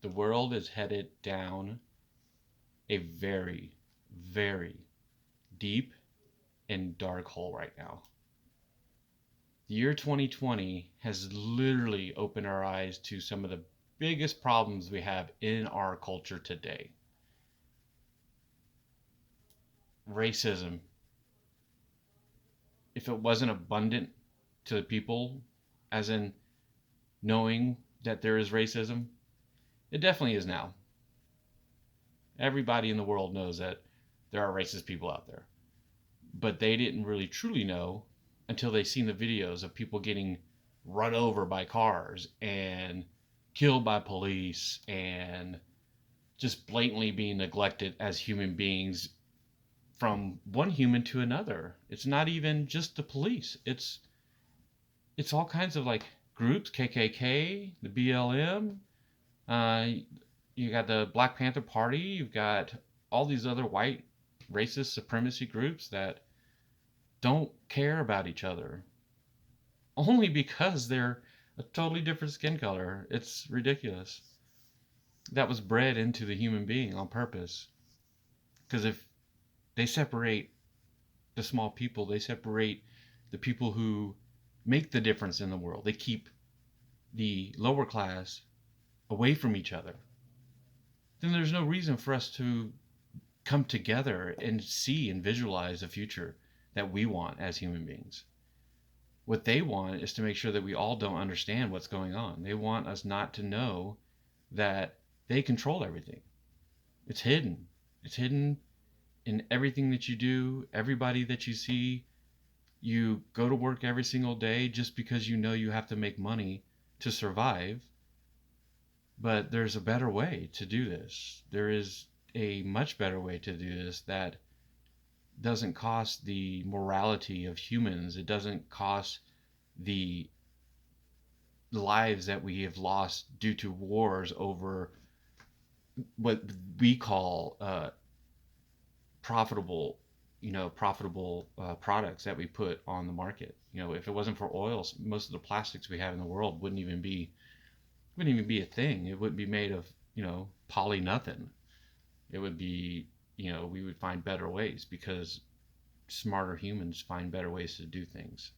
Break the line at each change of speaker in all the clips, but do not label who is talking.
The world is headed down a very, very deep and dark hole right now. The year 2020 has literally opened our eyes to some of the biggest problems we have in our culture today. Racism. If it wasn't abundant to the people, as in knowing that there is racism, it definitely is now. Everybody in the world knows that there are racist people out there. But they didn't really truly know until they seen the videos of people getting run over by cars and killed by police and just blatantly being neglected as human beings from one human to another. It's not even just the police. It's all kinds of like groups, KKK, the BLM. Uh, you got the Black Panther Party. You've got all these other white racist supremacy groups that don't care about each other only because they're a totally different skin color. It's ridiculous. That was bred into the human being on purpose. Because if they separate the small people, they separate the people who make the difference in the world. They keep the lower class away from each other. Then there's no reason for us to come together and see and visualize a future that we want as human beings. What they want is to make sure that we all don't understand what's going on. They want us not to know that they control everything. It's hidden. It's hidden in everything that you do, everybody that you see. You go to work every single day just because you know you have to make money to survive. But there's a better way to do this. There is a much better way to do this that doesn't cost the morality of humans. It doesn't cost the lives that we have lost due to wars over what we call profitable, profitable products that we put on the market. If it wasn't for oil, most of the plastics we have in the world wouldn't even be a thing. It wouldn't be made of poly nothing. It would be we would find better ways because smarter humans find better ways to do things.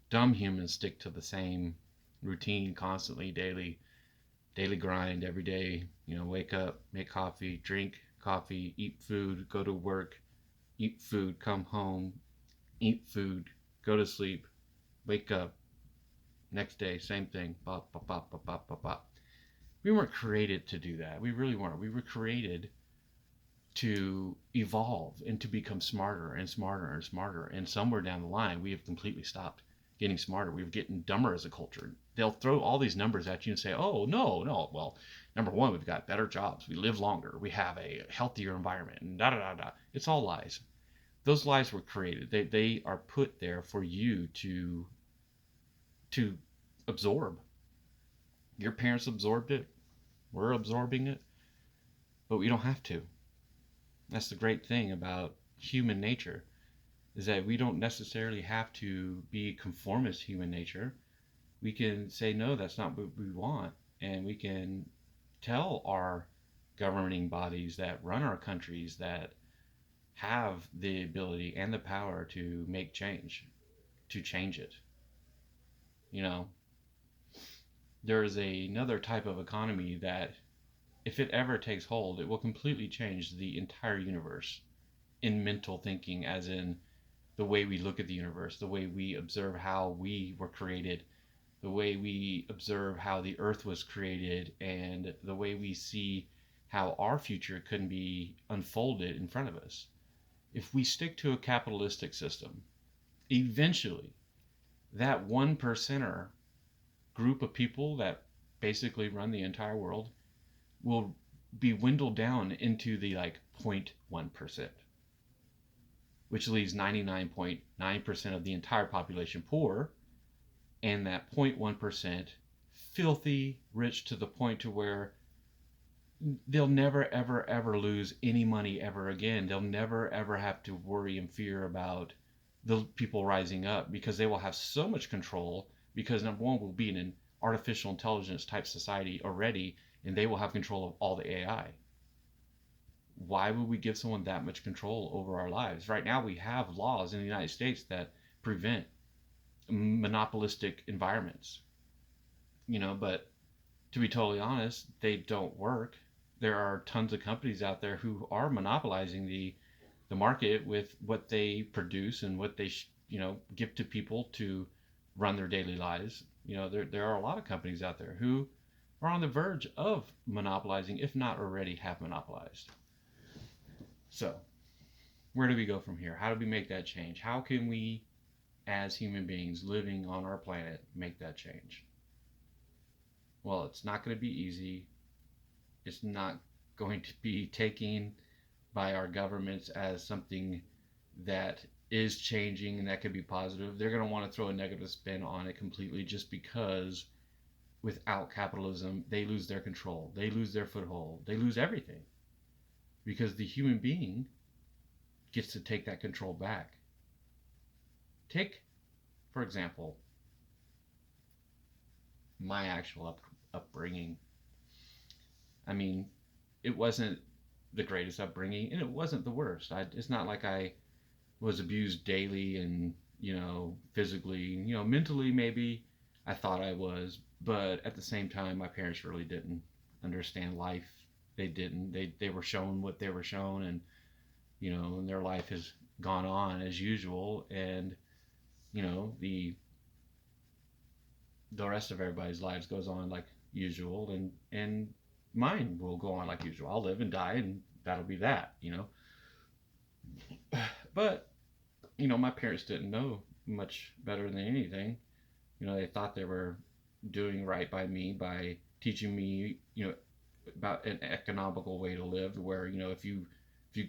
Dumb humans stick to the same routine constantly, daily grind every day. Wake up, make coffee, drink coffee, eat food, go to work, eat food, come home, eat food, go to sleep, wake up, next day, same thing. Bop, bop, bop, bop, bop, bop, bop. We weren't created to do that. We really weren't. We were created to evolve and to become smarter and smarter and smarter. And somewhere down the line, we have completely stopped getting smarter. We're getting dumber as a culture. They'll throw all these numbers at you and say, oh, no, no. Well, number one, we've got better jobs. We live longer. We have a healthier environment. And da da da da. It's all lies. Those lies were created. They are put there for you to absorb. Your parents absorbed it. We're absorbing it. But we don't have to. That's the great thing about human nature, is that we don't necessarily have to be conformist human nature. We can say, no, that's not what we want. And we can tell our governing bodies that run our countries that have the ability and the power to make change, to change it. You know, there is another type of economy that, if it ever takes hold, it will completely change the entire universe in mental thinking, as in the way we look at the universe, the way we observe how we were created, the way we observe how the earth was created, and the way we see how our future can be unfolded in front of us. If we stick to a capitalistic system, eventually that one percenter group of people that basically run the entire world will be dwindled down into the like 0.1%, which leaves 99.9% of the entire population poor, and that 0.1% filthy rich to the point to where they'll never ever ever lose any money ever again. They'll never ever have to worry and fear about the people rising up, because they will have so much control, because number one, will be in an artificial intelligence type society already, and they will have control of all the AI. Why would we give someone that much control over our lives? Right now, we have laws in the United States that prevent monopolistic environments, but to be totally honest, they don't work. There are tons of companies out there who are monopolizing the market with what they produce and what they give to people to run their daily lives. There are a lot of companies out there who are on the verge of monopolizing, if not already have monopolized. So, where do we go from here? How do we make that change? How can we, as human beings living on our planet, make that change? Well, it's not going to be easy. It's not going to be taken by our governments as something that is changing and that could be positive. They're going to want to throw a negative spin on it completely, just because without capitalism, they lose their control. They lose their foothold. They lose everything, because the human being gets to take that control back. Take, for example, my actual upbringing. I mean, it wasn't the greatest upbringing, and it wasn't the worst. It's not like I was abused daily and, physically, mentally maybe I thought I was, but at the same time, my parents really didn't understand life. They didn't. They were shown what they were shown, and, and their life has gone on as usual, and, the rest of everybody's lives goes on like usual, and mine will go on like usual. I'll live and die, and that'll be that. But my parents didn't know much better than anything. They thought they were doing right by me by teaching me, about an economical way to live, where, if you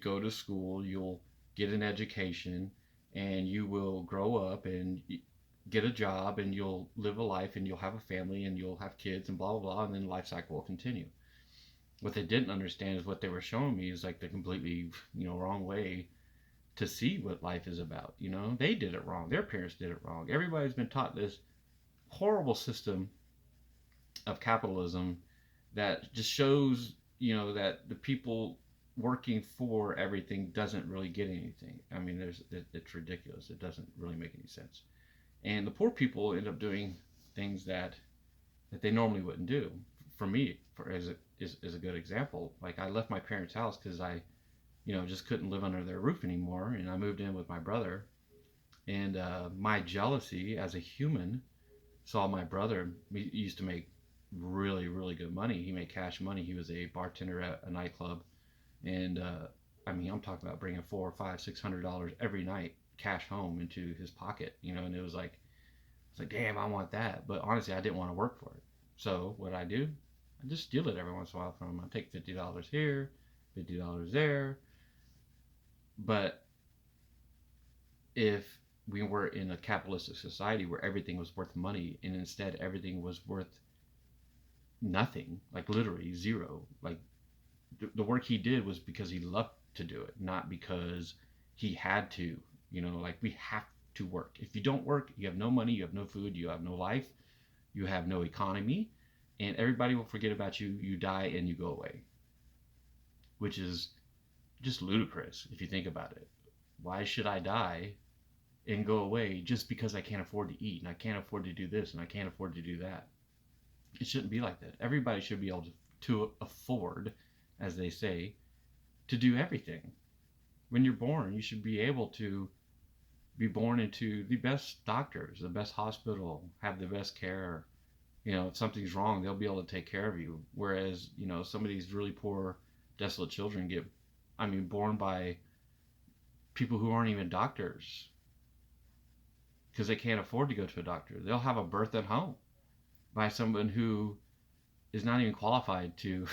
go to school, you'll get an education, and you will grow up and get a job, and you'll live a life, and you'll have a family, and you'll have kids, and blah blah blah, and then the life cycle will continue. What they didn't understand is what they were showing me is like the completely, wrong way to see what life is about. They did it wrong. Their parents did it wrong. Everybody's been taught this horrible system of capitalism that just shows, that the people working for everything doesn't really get anything. I mean, it's ridiculous. It doesn't really make any sense. And the poor people end up doing things that they normally wouldn't do. For me, is a good example. Like, I left my parents' house because I, just couldn't live under their roof anymore, and I moved in with my brother. And my jealousy as a human saw my brother. He used to make really, really good money. He made cash money. He was a bartender at a nightclub, and I mean, I'm talking about bringing $400, $500, $600 every night cash home into his pocket. And it was like, damn, I want that. But honestly, I didn't want to work for it. So what I do, I just steal it every once in a while from him. I take $50 here, $50 there. But if we were in a capitalistic society where everything was worth money, and instead everything was worth nothing, like literally zero, like the work he did was because he loved to do it, not because he had to. Like, we have to work. If you don't work, you have no money, you have no food, you have no life, you have no economy, and everybody will forget about you. You die and you go away, which is just ludicrous if you think about it. Why should I die and go away just because I can't afford to eat, and I can't afford to do this, and I can't afford to do that? It shouldn't be like that. Everybody should be able to afford, as they say, to do everything. When you're born, you should be able to be born into the best doctors, the best hospital, have the best care. If something's wrong, they'll be able to take care of you. Whereas, some of these really poor, desolate children get, born by people who aren't even doctors, because they can't afford to go to a doctor. They'll have a birth at home by someone who is not even qualified to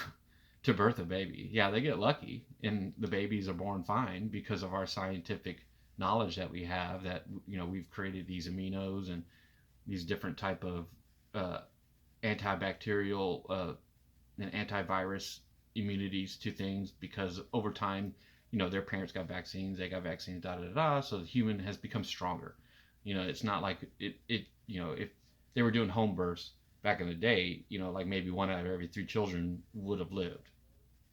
birth a baby. Yeah, they get lucky, and the babies are born fine because of our scientific knowledge that we have, that we've created these aminos and these different type of antibacterial and antivirus immunities to things, because over time, their parents got vaccines, they got vaccines, da da da. So the human has become stronger. It's not like it. If they were doing home births, back in the day, like maybe one out of every three children would have lived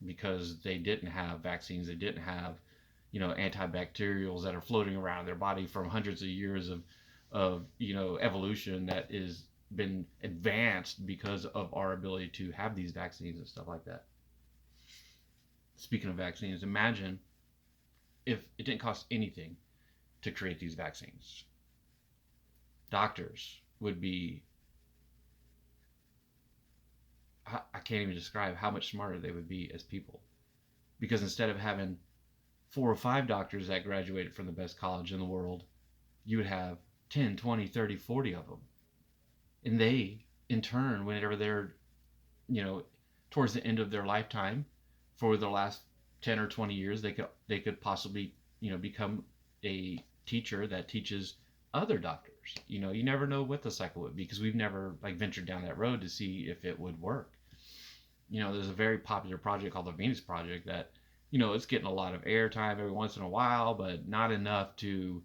because they didn't have vaccines. They didn't have, antibacterials that are floating around their body from hundreds of years of evolution that is been advanced because of our ability to have these vaccines and stuff like that. Speaking of vaccines, imagine if it didn't cost anything to create these vaccines. Doctors would be, I can't even describe how much smarter they would be as people. Because instead of having 4 or 5 doctors that graduated from the best college in the world, you would have 10, 20, 30, 40 of them. And they, in turn, whenever they're, you know, towards the end of their lifetime, for the last 10 or 20 years, they could possibly, become a teacher that teaches other doctors. You never know what the cycle would be because we've never like ventured down that road to see if it would work. There's a very popular project called the Venus Project that, it's getting a lot of airtime every once in a while, but not enough to,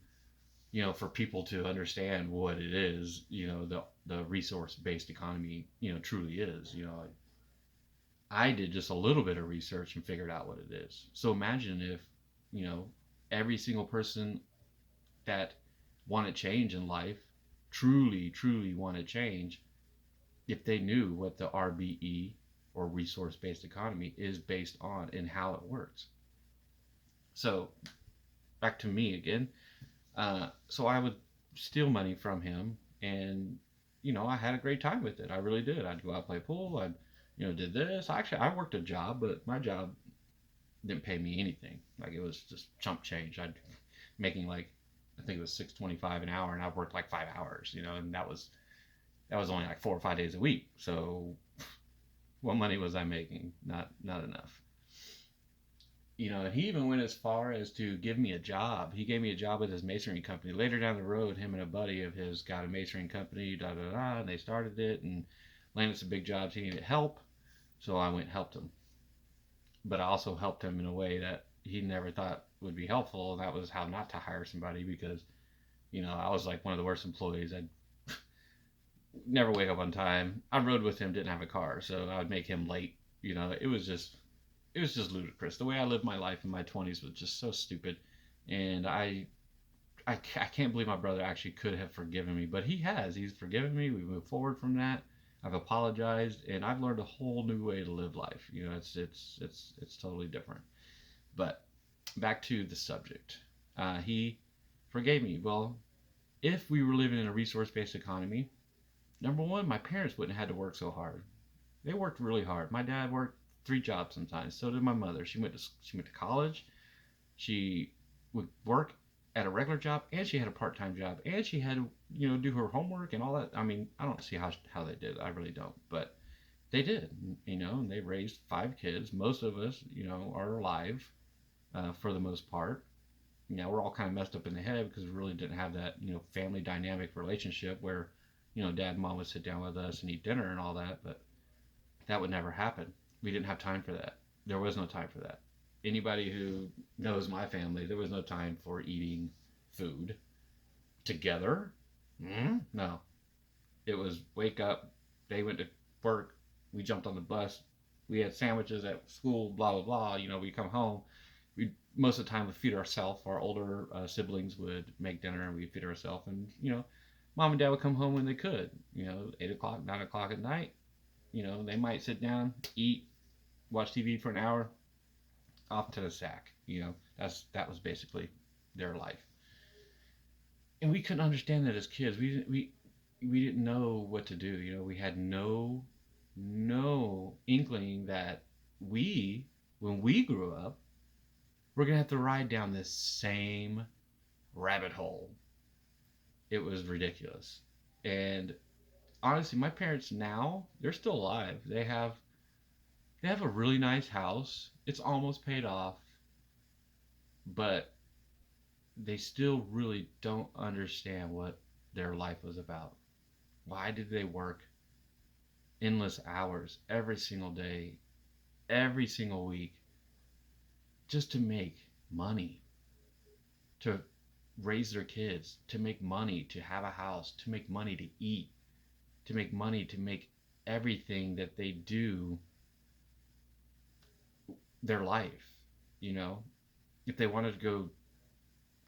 for people to understand what it is, the resource-based economy, truly is. I did just a little bit of research and figured out what it is. So imagine if, every single person that want to change in life, truly, truly want to change, if they knew what the RBE or resource based economy is based on and how it works. So, back to me again. So, I would steal money from him, and I had a great time with it. I really did. I'd go out play pool. Did this. Actually, I worked a job, but my job didn't pay me anything. Like it was just chump change. I'd making like I think it was $6.25 an hour, and I worked like 5 hours, and that was only like 4 or 5 days a week. So what money was I making? Not enough. He even went as far as to give me a job. He gave me a job with his masonry company. Later down the road, him and a buddy of his got a masonry company, da da da, and they started it and landed some big jobs. He needed help, so I went and helped him. But I also helped him in a way that he never thought would be helpful, and that was how not to hire somebody because, I was like one of the worst employees. I'd never wake up on time. I rode with him, didn't have a car, so I would make him late. It was just ludicrous. The way I lived my life in my 20s was just so stupid, and I can't believe my brother actually could have forgiven me, but he has. He's forgiven me. We moved forward from that. I've apologized, and I've learned a whole new way to live life. It's totally different. But back to the subject. He forgave me. Well, if we were living in a resource-based economy, number one, my parents wouldn't have had to work so hard. They worked really hard. My dad worked 3 jobs sometimes. So did my mother. She went to college. She would work at a regular job, and she had a part-time job, and she had to do her homework and all that. I mean, I don't see how they did it. I really don't, but they did. And they raised 5 kids. Most of us are alive for the most part. We're all kind of messed up in the head because we really didn't have that family dynamic relationship where dad and mom would sit down with us and eat dinner and all that, but that would never happen. We didn't have time for that. There was no time for that. Anybody who knows my family, there was no time for eating food together. No. It was wake up, they went to work, we jumped on the bus, we had sandwiches at school, blah, blah, blah. We come home. We most of the time would feed ourselves. Our older siblings would make dinner and we'd feed ourselves. And, mom and dad would come home when they could, 8 o'clock, 9 o'clock at night. They might sit down, eat, watch TV for an hour, off to the sack. That was basically their life. And we couldn't understand that as kids. We didn't know what to do. We had no inkling that when we grew up, we're gonna have to ride down this same rabbit hole. It was ridiculous. And honestly, my parents now, they're still alive. They have a really nice house. It's almost paid off. But they still really don't understand what their life was about. Why did they work endless hours every single day, every single week, just to make money, to raise their kids, to make money, to have a house, to make money to eat, to make money to make everything that they do their life. You know, if they wanted to go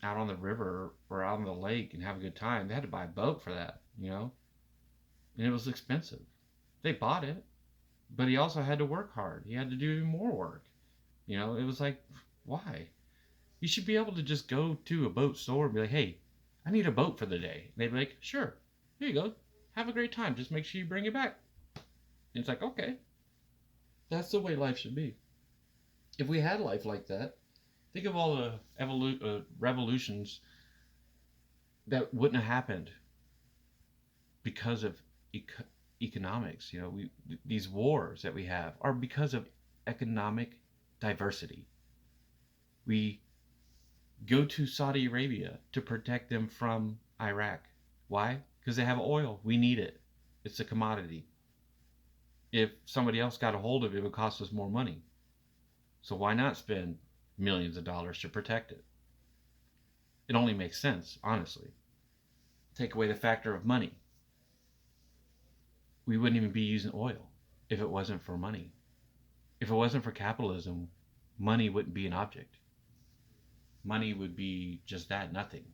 out on the river or out on the lake and have a good time, they had to buy a boat for that, you know, and it was expensive. They bought it, but he also had to work hard. He had to do even more work. You know, it was like, why? You should be able to just go to a boat store and be like, hey, I need a boat for the day. And they'd be like, sure, here you go. Have a great time. Just make sure you bring it back. And it's like, okay, that's the way life should be. If we had life like that, think of all the revolutions that wouldn't have happened because of economics. You know, these wars that we have are because of economic diversity. We go to Saudi Arabia to protect them from Iraq. Why? Because they have oil. We need it. It's a commodity. If somebody else got a hold of it, it would cost us more money. So why not spend millions of dollars to protect it? It only makes sense, honestly. Take away the factor of money. We wouldn't even be using oil if it wasn't for money. If it wasn't for capitalism, money wouldn't be an object. Money would be just that, nothing.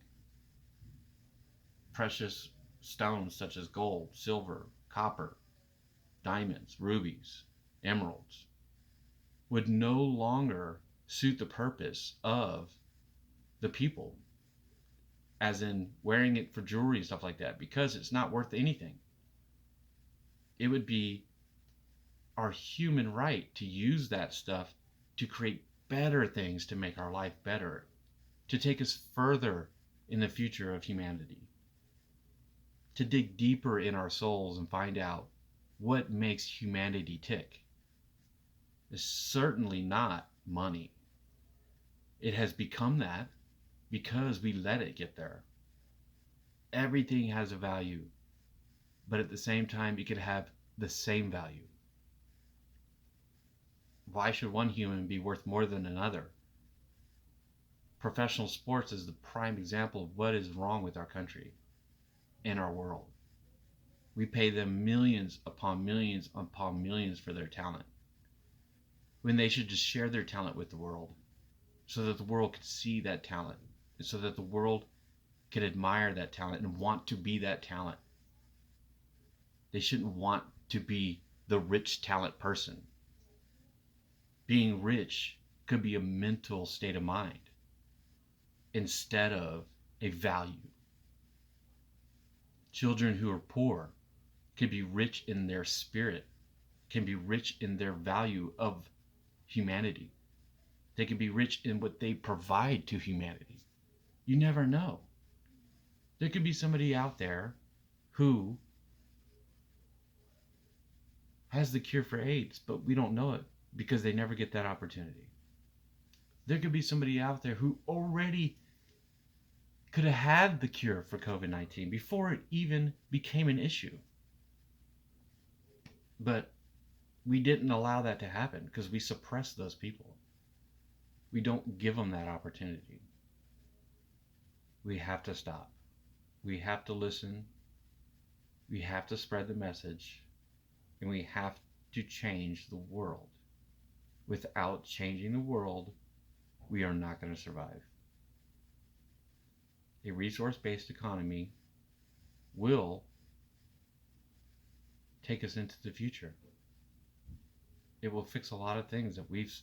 Precious stones such as gold, silver, copper, diamonds, rubies, emeralds would no longer suit the purpose of the people, as in wearing it for jewelry and stuff like that, because it's not worth anything. It would be our human right to use that stuff to create better things to make our life better, to take us further in the future of humanity, to dig deeper in our souls and find out what makes humanity tick. It's certainly not money. It has become that because we let it get there. Everything has a value, but at the same time, it could have the same value. Why should one human be worth more than another? Professional sports is the prime example of what is wrong with our country and our world. We pay them millions upon millions upon millions for their talent, when they should just share their talent with the world so that the world could see that talent and so that the world could admire that talent and want to be that talent. They shouldn't want to be the rich talent person. Being rich could be a mental state of mind instead of a value. Children who are poor can be rich in their spirit, can be rich in their value of humanity. They can be rich in what they provide to humanity. You never know. There could be somebody out there who has the cure for AIDS, but we don't know it because they never get that opportunity. There could be somebody out there who already could have had the cure for COVID-19 before it even became an issue. But we didn't allow that to happen because we suppressed those people. We don't give them that opportunity. We have to stop. We have to listen. We have to spread the message. And we have to change the world. Without changing the world, we are not going to survive. A resource-based economy will take us into the future. It will fix a lot of things that we've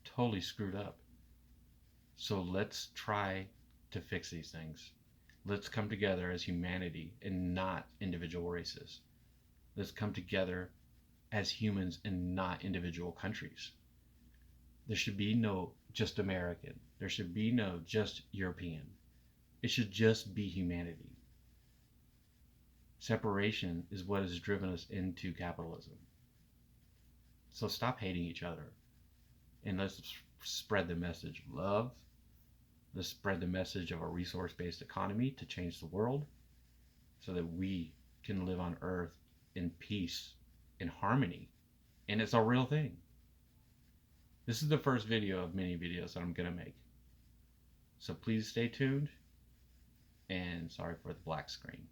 totally screwed up. So let's try to fix these things. Let's come together as humanity and not individual races. Let's come together as humans and not individual countries. There should be no just American. There should be no just European. It should just be humanity. Separation is what has driven us into capitalism. So stop hating each other and let's spread the message of love. Let's spread the message of a resource-based economy to change the world so that we can live on earth in peace, in harmony. And it's a real thing. This is the first video of many videos that I'm going to make. So please stay tuned, and sorry for the black screen.